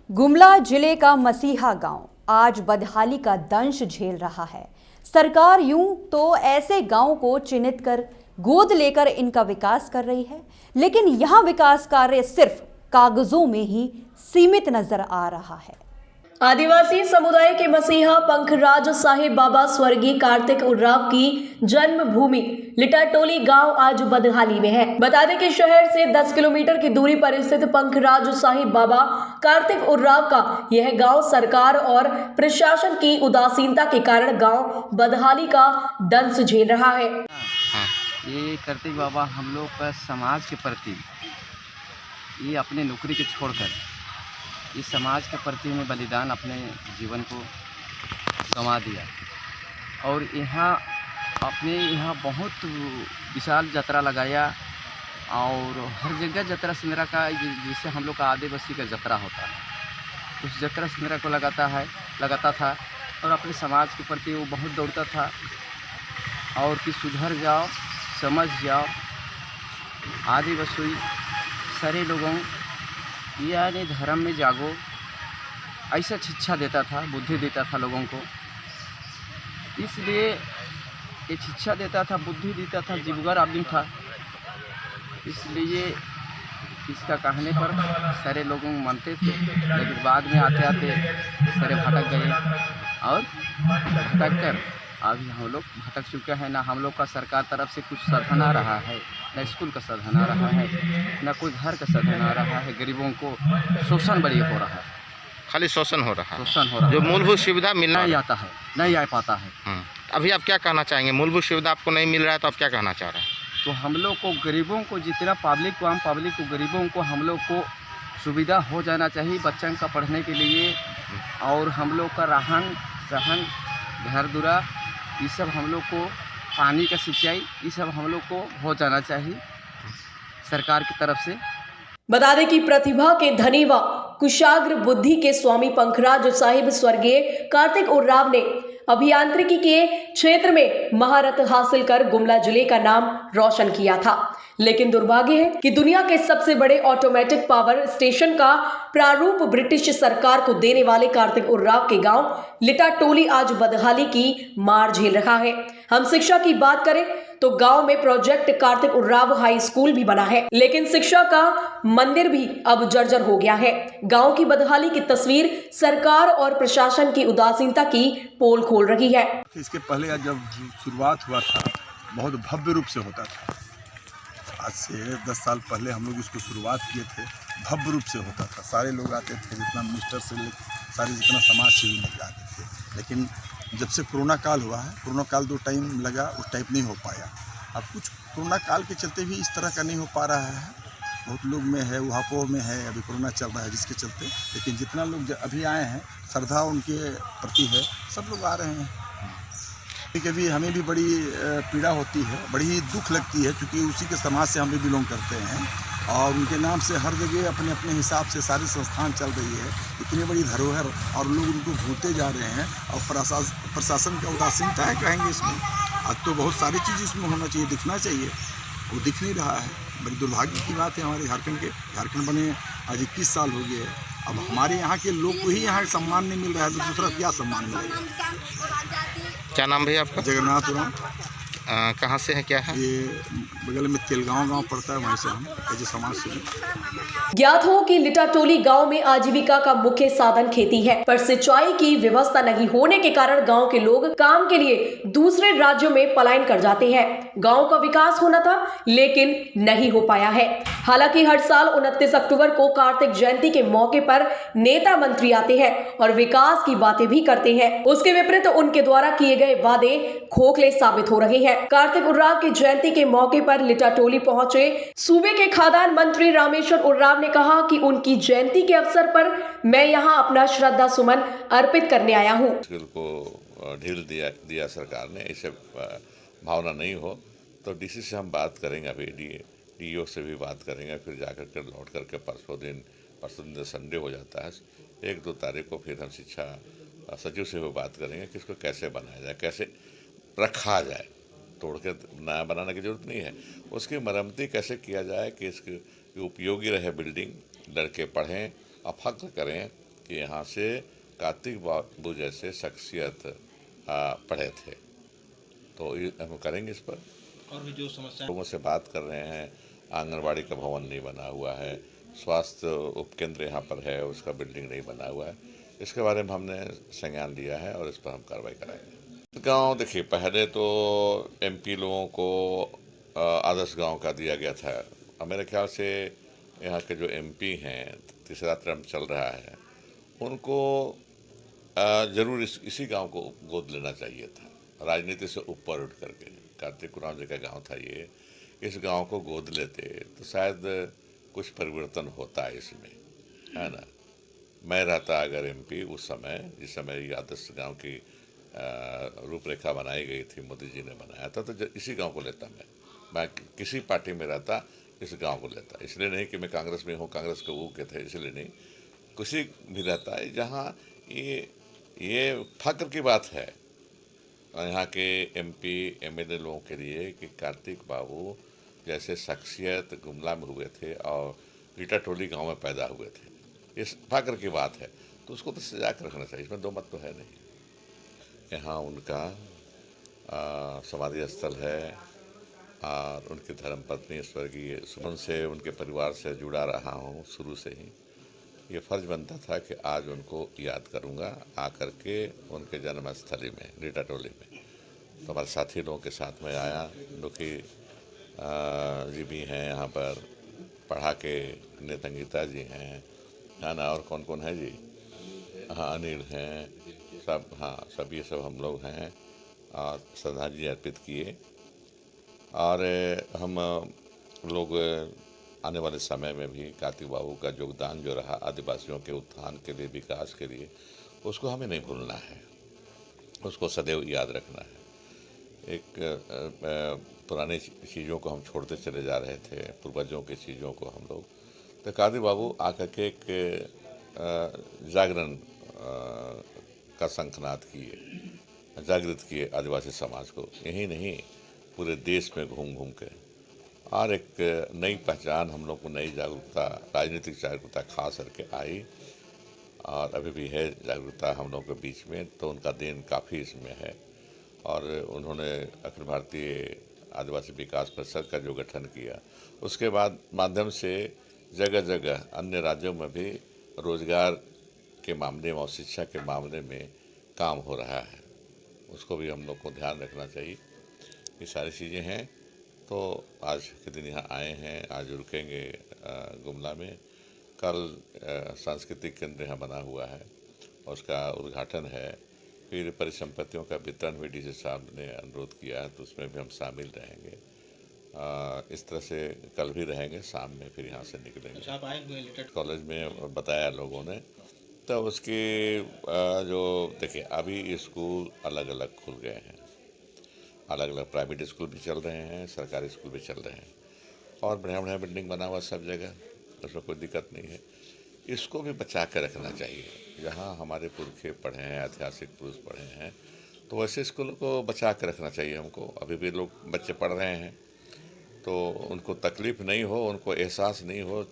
गुमला जिले का मसीहा गांव आज बदहाली का दंश झेल रहा है। सरकार यूं तो ऐसे गांव को चिन्हित कर गोद लेकर इनका विकास कर रही है, लेकिन यहां विकास कार्य सिर्फ कागजों में ही सीमित नजर आ रहा है। आदिवासी समुदाय के मसीहा पंखराज साहिब बाबा स्वर्गीय कार्तिक उर्राव की जन्मभूमि लिटाटोली गांव आज बदहाली में है। बता दें कि शहर से 10 किलोमीटर की दूरी पर स्थित पंखराज साहिब बाबा कार्तिक उर्राव का यह गांव सरकार और प्रशासन की उदासीनता के कारण गांव बदहाली का दंश झेल रहा है। ये कार्तिक बाबा हम लोग का समाज के प्रति ये अपने नौकरी के छोड़कर इस समाज के प्रति में बलिदान अपने जीवन को गंवा दिया और यहाँ बहुत विशाल जतरा लगाया और हर जगह जतरा सिंगरा का जिससे हम लोग का आदिवासी का जतरा होता है उस जतरा सिंगरा को लगाता था और अपने समाज के प्रति वो बहुत दौड़ता था और कि सुधर जाओ समझ जाओ आदिवासी सारे लोगों यानी धर्म में जागो ऐसा शिक्षा देता था, बुद्धि देता था लोगों को। इसलिए ये शिक्षा देता था, बुद्धि देता था, जीवगर आदमी था। इसलिए इसका कहने पर सारे लोग मानते थे, लेकिन बाद में आते आते सारे भटक गए और भटक कर अभी हम लोग भटक चुके हैं। ना हम लोग का सरकार तरफ से कुछ साधन आ रहा है, ना स्कूल का साधन आ रहा है, ना कोई घर का साधन आ रहा है। गरीबों को शोषण बड़ी हो रहा है, खाली शोषण हो रहा है। जो मूलभूत सुविधा मिलना नहीं आता है, नहीं आ पाता है। अभी आप क्या कहना चाहेंगे? मूलभूत सुविधा आपको नहीं मिल रहा है तो आप क्या कहना चाह रहे हैं? तो हम लोग को गरीबों को जितना पब्लिक को आम पब्लिक को गरीबों को हम लोग को सुविधा हो जाना चाहिए बच्चों का पढ़ने के लिए और हम लोग का रहन सहन घर दुरा ये सब हम लोग को पानी का सिंचाई ये सब हम लोग को हो जाना चाहिए सरकार की तरफ से। बता दें कि प्रतिभा के धनी व कुशाग्र बुद्धि के स्वामी पंखराज साहिब स्वर्गीय कार्तिक उर्राव ने अभियांत्रिकी के क्षेत्र में महारत हासिल कर गुमला जिले का नाम रोशन किया था। लेकिन दुर्भाग्य है कि दुनिया के सबसे बड़े ऑटोमेटिक पावर स्टेशन का प्रारूप ब्रिटिश सरकार को देने वाले कार्तिक उर्राव के गांव लिटाटोली आज बदहाली की मार झेल रहा है। हम शिक्षा की बात करें तो गांव में प्रोजेक्ट कार्तिक उर्राव हाई स्कूल भी बना है, लेकिन शिक्षा का मंदिर भी अब जर्जर हो गया है। गांव की बदहाली की तस्वीर सरकार और प्रशासन की उदासीनता की पोल खोल रही है। इसके पहले जब शुरुआत हुआ था बहुत भव्य रूप से होता था। आज से 10 साल पहले हम लोग इसको शुरुआत किए थे, भव्य रूप से होता था। सारे लोग आते थे, जितना मिनिस्टर से सारे जितना समाज सेवी लोग आते थे। लेकिन जब से कोरोना काल हुआ है, कोरोना काल 2 टाइम लगा, उस टाइप नहीं हो पाया। अब कुछ कोरोना काल के चलते भी इस तरह का नहीं हो पा रहा है। बहुत लोग में है, वहापों में है, अभी कोरोना चल रहा है जिसके चलते। लेकिन जितना लोग अभी आए हैं, श्रद्धा उनके प्रति है, सब लोग आ रहे हैं। कभी हमें भी बड़ी पीड़ा होती है, बड़ी दुख लगती है, क्योंकि उसी के समाज से हम भी बिलोंग करते हैं और उनके नाम से हर जगह अपने अपने हिसाब से सारी संस्थान चल रही है। इतनी बड़ी धरोहर और लोग उनको भूलते जा रहे हैं और प्रशासन का उदासीनता है कहेंगे इसमें। आज तो बहुत सारी चीज़ इसमें होना चाहिए, दिखना चाहिए, वो दिख नहीं रहा है। बड़ी दुर्भाग्य की बात है हमारे झारखंड बने आज 21 साल हो गए। अब हमारे यहाँ के लोग को ही यहाँ सम्मान नहीं मिल रहा है तो दूसरा क्या सम्मान मिलेगा? क्या नाम भैया आपका? जगन्नाथ राम। कहाँ से है, क्या है? ये बगल में तेलगांव गांव पड़ता है, वहीं से हम ऐसे समाज से। ज्ञात हो कि लिटाटोली गांव में आजीविका का मुख्य साधन खेती है, पर सिंचाई की व्यवस्था नहीं होने के कारण गांव के लोग काम के लिए दूसरे राज्यों में पलायन कर जाते हैं। गांव का विकास होना था लेकिन नहीं हो पाया है। हालांकि हर साल 29 अक्टूबर को कार्तिक जयंती के मौके पर नेता मंत्री आते हैं और विकास की बातें भी करते हैं। उसके विपरीत उनके द्वारा किए गए वादे खोखले साबित हो रहे हैं। कार्तिक उर्राव की जयंती के मौके पर लिटाटोली पहुंचे सूबे के खाद्यान्न मंत्री रामेश्वर उर्राव ने कहा कि उनकी जयंती के अवसर पर मैं यहां अपना श्रद्धा सुमन अर्पित करने आया हूं। को ढील दिया सरकार ने, ऐसे भावना नहीं हो तो डीसी से हम बात करेंगे, अभी डीओ से भी बात करेंगे, फिर जाकर के लौट करके परसों दिन संडे हो जाता है, 1-2 तारीख को फिर हम शिक्षा सचिव से भी बात करेंगे कि इसको कैसे बनाया जाए, कैसे रखा जाए। तोड़ के नया बनाने की जरूरत नहीं है, उसकी मरम्मती कैसे किया जाए कि इसके उपयोगी रहे बिल्डिंग, लड़के पढ़ें और फक्र करें कि यहाँ से कार्तिक बाबू जैसे शख्सियत पढ़े थे। तो हम करेंगे इस पर। और भी जो समस्या लोगों से बात कर रहे हैं, आंगनबाड़ी का भवन नहीं बना हुआ है, स्वास्थ्य उपकेंद्र यहाँ पर है, उसका बिल्डिंग नहीं बना हुआ है, इसके बारे में हमने संज्ञान लिया है और इस पर हम कार्रवाई कराएंगे। गांव देखिए, पहले तो एमपी लोगों को आदर्श गांव का दिया गया था। अब मेरे ख्याल से यहाँ के जो एमपी हैं, तीसरा टर्म चल रहा है, उनको जरूर इसी गांव को गोद लेना चाहिए था, राजनीति से ऊपर उठ करके। कार्तिक उरांव जी का गांव था ये, इस गांव को गोद लेते तो शायद कुछ परिवर्तन होता है इसमें, है ना। मैं रहता अगर एमपी उस समय, जिस समय ये आदर्श गांव की रूपरेखा बनाई गई थी, मोदी जी ने बनाया था, तो इसी गांव को लेता मैं किसी पार्टी में रहता इस गांव को लेता। इसलिए नहीं कि मैं कांग्रेस में हूँ, कांग्रेस के वो के थे, इसलिए नहीं, किसी भी रहता है जहाँ ये फक्र की बात है यहाँ के एमपी एमएलए लोगों के लिए कि कार्तिक बाबू जैसे शख्सियत गुमला में हुए थे और रीटा टोली गांव में पैदा हुए थे। इस फक्र की बात है, तो उसको तो सजा कर रखना चाहिए, इसमें दो मत तो है नहीं। यहाँ उनका समाधि स्थल है और उनकी धर्मपत्नी स्वर्गीय सुमन से, उनके परिवार से जुड़ा रहा हूँ शुरू से ही। ये फ़र्ज़ बनता था कि आज उनको याद करूँगा आकर के उनके जन्मस्थली में, रीटा टोली में। तो हमारे साथी लोगों के साथ में आया, दुखी जी भी हैं यहाँ पर, पढ़ा के नेतंगीता जी हैं, है ना, और कौन कौन है जी, हाँ अनिल हैं, सब, हाँ सब ये सब हम लोग हैं और श्रद्धांजलि अर्पित किए। और हम लोग आने वाले समय में भी कार्तिक बाबू का योगदान जो रहा आदिवासियों के उत्थान के लिए, विकास के लिए, उसको हमें नहीं भूलना है, उसको सदैव याद रखना है। एक पुरानी चीज़ों को हम छोड़ते चले जा रहे थे, पूर्वजों की चीज़ों को हम लोग, तो कार्तिक बाबू आकर के एक जागरण का शंखनाद किए, जागृत किए आदिवासी समाज को, यही नहीं पूरे देश में घूम घूम के, और एक नई पहचान हम लोग को, नई जागरूकता, राजनीतिक जागरूकता खास करके आई और अभी भी है जागरूकता हम लोगों के बीच में। तो उनका देन काफ़ी इसमें है। और उन्होंने अखिल भारतीय आदिवासी विकास परिषद का जो गठन किया, उसके बाद माध्यम से जगह जगह अन्य राज्यों में भी रोजगार के मामले में और शिक्षा के मामले में काम हो रहा है, उसको भी हम लोग को ध्यान रखना चाहिए। ये सारी चीज़ें हैं। तो आज के दिन यहाँ आए हैं, आज रुकेंगे गुमला में। कल सांस्कृतिक केंद्र यहाँ बना हुआ है, उसका उद्घाटन है। फिर परिसंपत्तियों का वितरण भी डीसी साहब ने अनुरोध किया है, तो उसमें भी हम शामिल रहेंगे। इस तरह से कल भी रहेंगे, शाम में फिर यहाँ से निकलेंगे। आप आए हुए लिटरेट कॉलेज में बताया लोगों ने, तो उसकी जो देखिए अभी स्कूल अलग अलग खुल गए हैं, अलग अलग प्राइवेट स्कूल भी चल रहे हैं, सरकारी स्कूल भी चल रहे हैं, और बढ़िया बढ़िया बिल्डिंग बना हुआ सब जगह, उसमें कोई दिक्कत नहीं है। इसको भी बचा कर रखना चाहिए। जहाँ हमारे पुरखे पढ़े हैं, ऐतिहासिक पुरुष पढ़े हैं, तो वैसे स्कूलों को बचा कर रखना चाहिए हमको। अभी भी लोग बच्चे पढ़ रहे हैं, तो उनको तकलीफ नहीं हो, उनको एहसास नहीं हो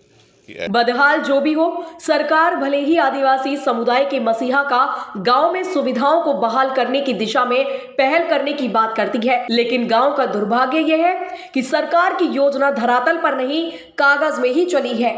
कि बहरहाल जो भी हो, सरकार भले ही आदिवासी समुदाय के मसीहा का गांव में सुविधाओं को बहाल करने की दिशा में पहल करने की बात करती है, लेकिन गांव का दुर्भाग्य यह है कि सरकार की योजना धरातल पर नहीं, कागज में ही चली है।